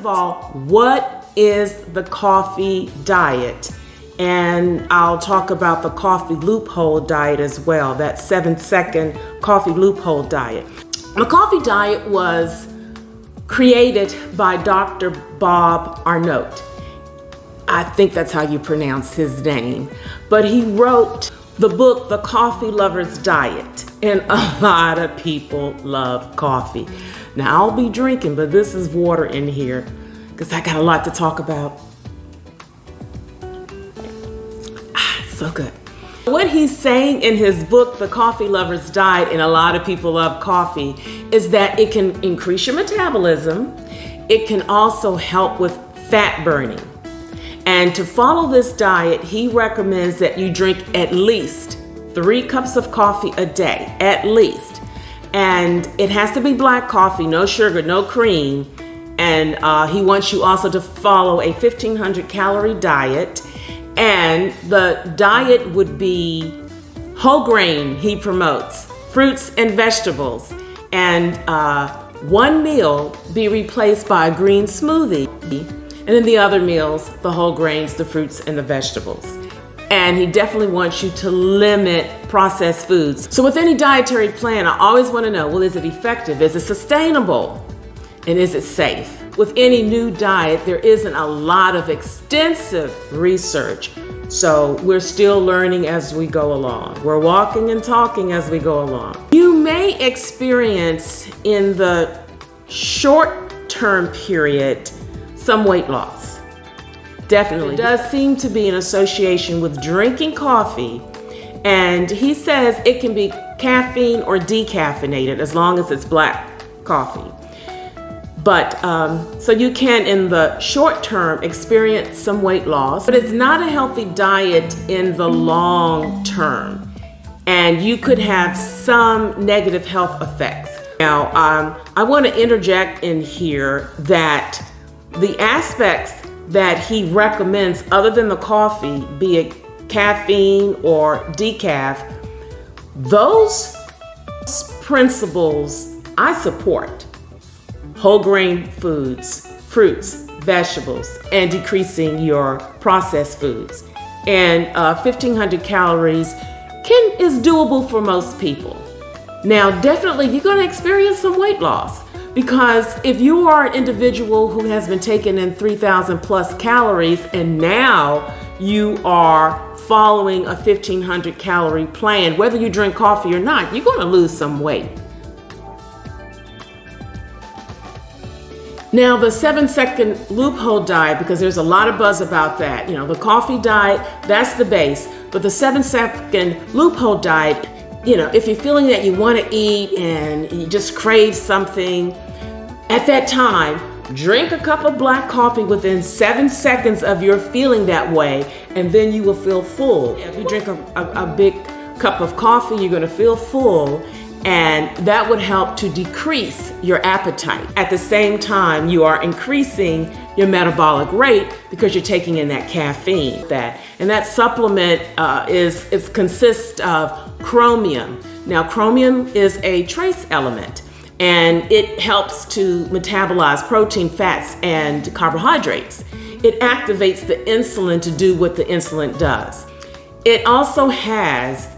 of all, what is the coffee diet? And I'll talk about the coffee loophole diet as well, that 7-second coffee loophole diet. The coffee diet was created by Dr. Bob Arnott. I think that's how you pronounce his name. But he wrote the book, The Coffee Lover's Diet, and a lot of people love coffee. Now, I'll be drinking, but this is water in here because I got a lot to talk about. So good. What he's saying in his book, The Coffee Lover's Diet, and a lot of people love coffee, is that it can increase your metabolism. It can also help with fat burning. And to follow this diet, he recommends that you drink at least 3 cups of coffee a day, at least. And it has to be black coffee, no sugar, no cream. And he wants you also to follow a 1,500 calorie diet. And the diet would be whole grain, he promotes, fruits and vegetables. And 1 meal be replaced by a green smoothie. And then the other meals, the whole grains, the fruits, and the vegetables. And he definitely wants you to limit processed foods. So with any dietary plan, I always want to know, well, is it effective? Is it sustainable? And is it safe? With any new diet, there isn't a lot of extensive research. So we're still learning as we go along. We're walking and talking as we go along. You may experience in the short-term period some weight loss. Definitely. There does seem to be an association with drinking coffee, and he says it can be caffeine or decaffeinated as long as it's black coffee. But so you can, in the short term, experience some weight loss, but it's not a healthy diet in the long term. And you could have some negative health effects. Now, I want to interject in here that the aspects that he recommends, other than the coffee, be it caffeine or decaf, those principles I support. Whole grain foods, fruits, vegetables, and decreasing your processed foods. And 1,500 calories is doable for most people. Now, definitely you're going to experience some weight loss, because if you are an individual who has been taking in 3,000 plus calories and now you are following a 1,500 calorie plan, whether you drink coffee or not, you're going to lose some weight. Now, the 7-second loophole diet, because there's a lot of buzz about that. You know, the coffee diet, that's the base. But the 7-second loophole diet, you know, if you're feeling that you want to eat and you just crave something, at that time, drink a cup of black coffee within 7 seconds of your feeling that way, and then you will feel full. If you drink a big cup of coffee, you're going to feel full. And that would help to decrease your appetite. At the same time, you are increasing your metabolic rate because you're taking in that caffeine. And that supplement consists of chromium. Now, chromium is a trace element, and it helps to metabolize protein, fats, and carbohydrates. It activates the insulin to do what the insulin does. It also has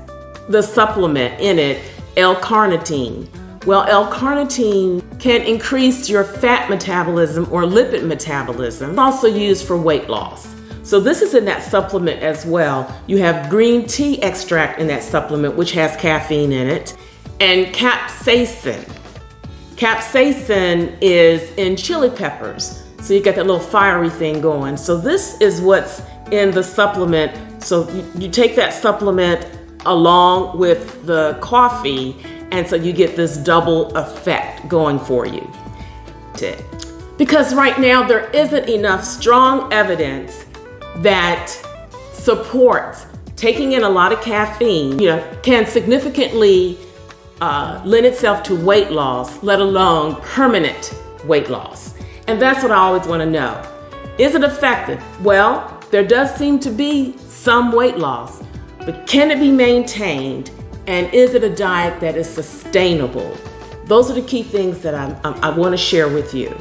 the supplement in it, L-carnitine. Well, L-carnitine can increase your fat metabolism or lipid metabolism. It's also used for weight loss. So this is in that supplement as well. You have green tea extract in that supplement, which has caffeine in it, and capsaicin. Capsaicin is in chili peppers. So you get that little fiery thing going. So this is what's in the supplement. So you take that supplement along with the coffee, and so you get this double effect going for you. Because right now there isn't enough strong evidence that supports taking in a lot of caffeine, can significantly lend itself to weight loss, let alone permanent weight loss. And that's what I always want to know. Is it effective? Well, there does seem to be some weight loss. But can it be maintained, and is it a diet that is sustainable? Those are the key things that I want to share with you.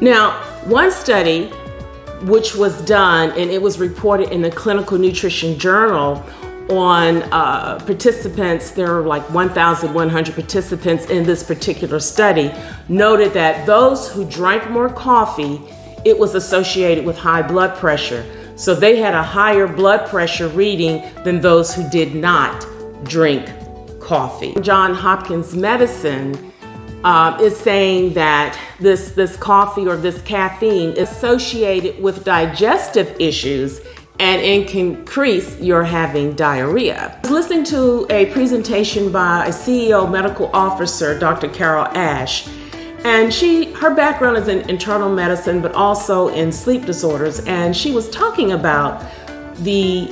Now, one study which was done, and it was reported in the Clinical Nutrition Journal on participants, there were like 1,100 participants in this particular study, noted that those who drank more coffee, it was associated with high blood pressure. So they had a higher blood pressure reading than those who did not drink coffee. Johns Hopkins Medicine is saying that this coffee or this caffeine is associated with digestive issues and it can increase your having diarrhea. I was listening to a presentation by a CEO medical officer, Dr. Carol Ash, and her background is in internal medicine, but also in sleep disorders. And she was talking about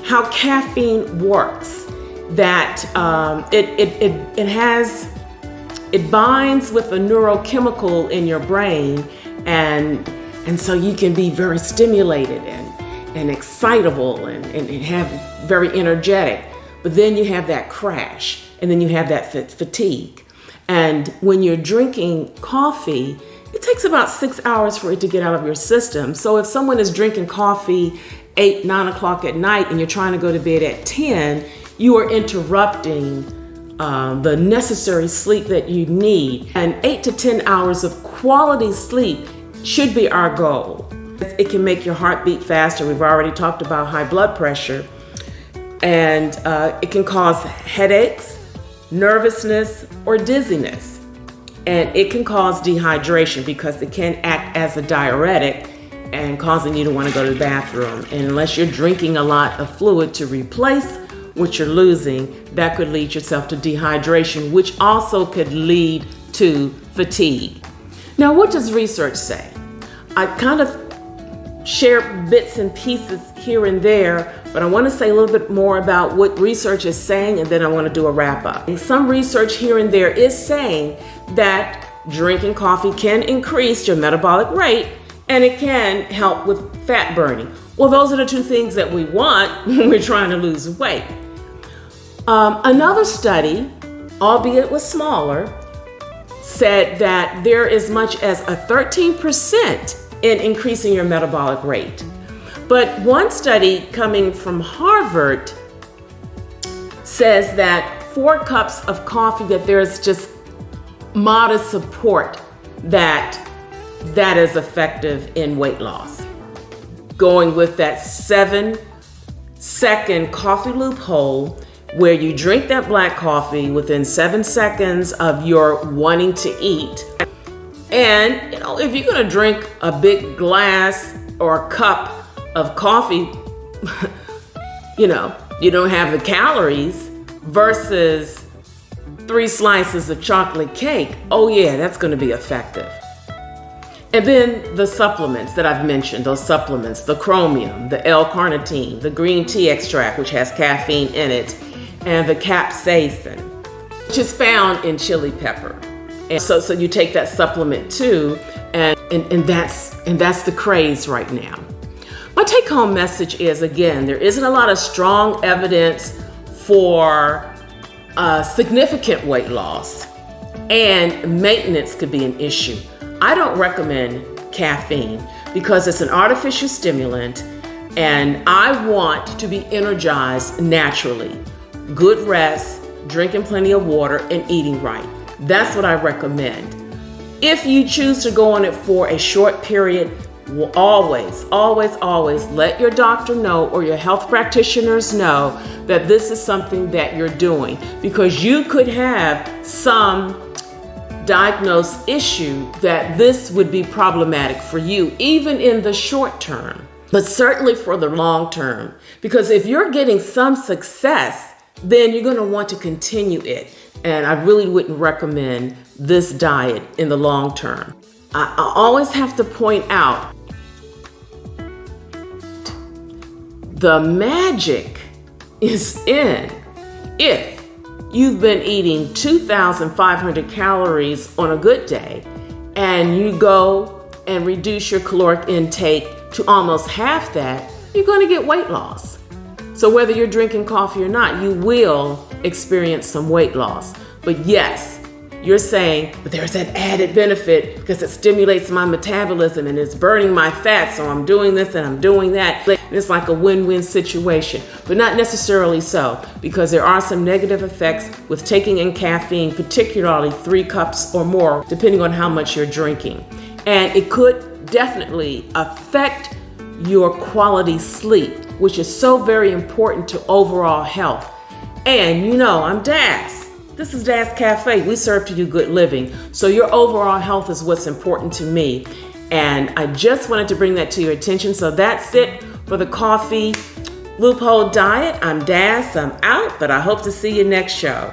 how caffeine works, that it binds with a neurochemical in your brain, and so you can be very stimulated and excitable and have very energetic. But then you have that crash, and then you have that fatigue. And when you're drinking coffee, it takes about 6 hours for it to get out of your system. So if someone is drinking coffee 8, 9 o'clock at night and you're trying to go to bed at 10, you are interrupting the necessary sleep that you need. And 8 to 10 hours of quality sleep should be our goal. It can make your heart beat faster. We've already talked about high blood pressure. And it can cause headaches, nervousness, or dizziness. And it can cause dehydration because it can act as a diuretic and causing you to want to go to the bathroom. And unless you're drinking a lot of fluid to replace what you're losing, that could lead yourself to dehydration, which also could lead to fatigue. Now, what does research say? I kind of share bits and pieces here and there, but I want to say a little bit more about what research is saying, and then I want to do a wrap up. And some research here and there is saying that drinking coffee can increase your metabolic rate and it can help with fat burning. Well, those are the two things that we want when we're trying to lose weight. Another study, albeit was smaller, said that there is much as a 13% in increasing your metabolic rate. But one study coming from Harvard says that 4 cups of coffee, that there's just modest support that is effective in weight loss. Going with that 7-second coffee loophole, where you drink that black coffee within 7 seconds of your wanting to eat. And if you're gonna drink a big glass or a cup of coffee, you don't have the calories versus 3 slices of chocolate cake. Oh yeah, that's gonna be effective. And then the supplements that I've mentioned, those supplements, the chromium, the L-carnitine, the green tea extract, which has caffeine in it, and the capsaicin, which is found in chili pepper. And so you take that supplement too, and that's the craze right now. My take-home message is, again, there isn't a lot of strong evidence for significant weight loss, and maintenance could be an issue. I don't recommend caffeine because it's an artificial stimulant, and I want to be energized naturally. Good rest, drinking plenty of water, and eating right. That's what I recommend. If you choose to go on it for a short period, always let your doctor know or your health practitioners know that this is something that you're doing, because you could have some diagnosed issue that this would be problematic for you, even in the short term, but certainly for the long term. Because if you're getting some success, then you're going to want to continue it. And I really wouldn't recommend this diet in the long term. I always have to point out the magic is in if you've been eating 2,500 calories on a good day and you go and reduce your caloric intake to almost half that, you're going to get weight loss. So whether you're drinking coffee or not, you will experience some weight loss. But yes, you're saying, but there's that added benefit because it stimulates my metabolism and it's burning my fat, so I'm doing this and I'm doing that. It's like a win-win situation, but not necessarily so, because there are some negative effects with taking in caffeine, particularly 3 cups or more, depending on how much you're drinking. And it could definitely affect your quality sleep, which is so very important to overall health. And you know, I'm Das. This is Das Cafe. We serve to you good living. So your overall health is what's important to me. And I just wanted to bring that to your attention. So that's it for the coffee loophole diet. I'm Das. I'm out, but I hope to see you next show.